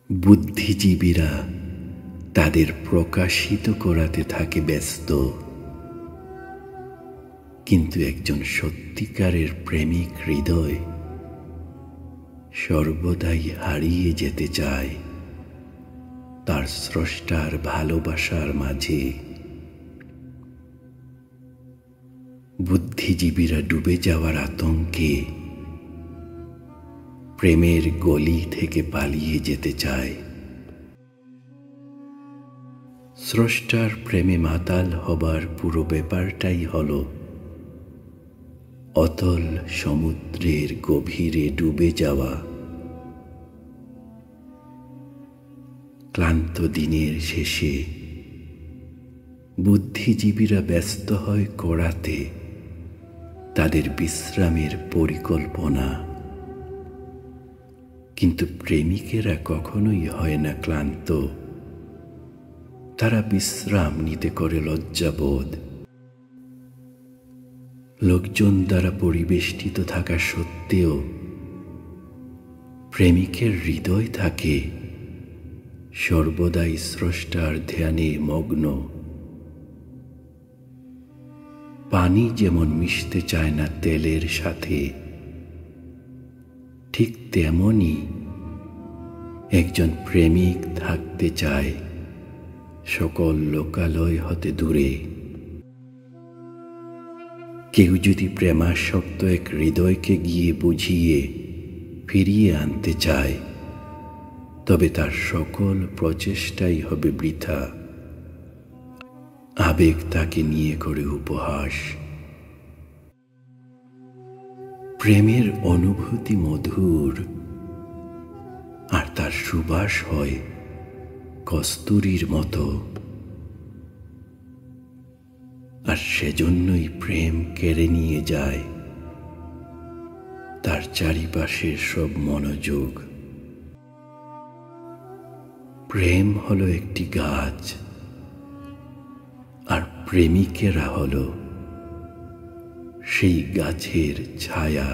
বুদ্ধিজীবীরা তাদের প্রকাশিত করাতে থাকে ব্যস্ত, কিন্তু একজন সত্যিকারের প্রেমিক হৃদয় সর্বদাই হারিয়ে যেতে চায় তার স্রষ্টার ভালোবাসার মাঝে। বুদ্ধিজীবীরা ডুবে যাওয়ার আতঙ্কে প্রেমের গলি থেকে পালিয়ে যেতে চায়। স্রষ্টার প্রেমে মাতাল হবার পুরো ব্যাপারটাই হল অতল সমুদ্রের গভীরে ডুবে যাওয়া। ক্লান্ত দিনের শেষে বুদ্ধিজীবীরা ব্যস্ত হয় করাতে তাদের বিশ্রামের পরিকল্পনা, কিন্তু প্রেমিকেরা কখনোই হয় না ক্লান্ত। তারা বিশ্রাম নিতে করে লজ্জাবোধ। লোকজন দ্বারা পরিবেষ্টিত থাকা সত্ত্বেও প্রেমিকের হৃদয় থাকে সর্বদাই স্রষ্টার ধ্যানে মগ্ন। পানি যেমন মিশতে চায় না তেলের সাথে, ঠিক তেমনি একজন প্রেমিক থাকতে চায় সকল লোকালয় হতে দূরে। কেউ যদি প্রেমাসক্ত এক হৃদয়কে গিয়ে বুঝিয়ে ফিরিয়ে আনতে চায়, তবে তার সকল প্রচেষ্টাই হবে বৃথা। আবেগ তাকে নিয়ে করে উপহাস। প্রেমের অনুভূতি মধুর, আর তার সুবাস হয় কস্তুরীর মতো। আর সেজন্যই প্রেম কেড়ে নিয়ে যায় তার চারিপাশের সব মনোযোগ। প্রেম হলো একটি গাছ, আর প্রেমিকেরা হলো সেই গাছের ছায়া।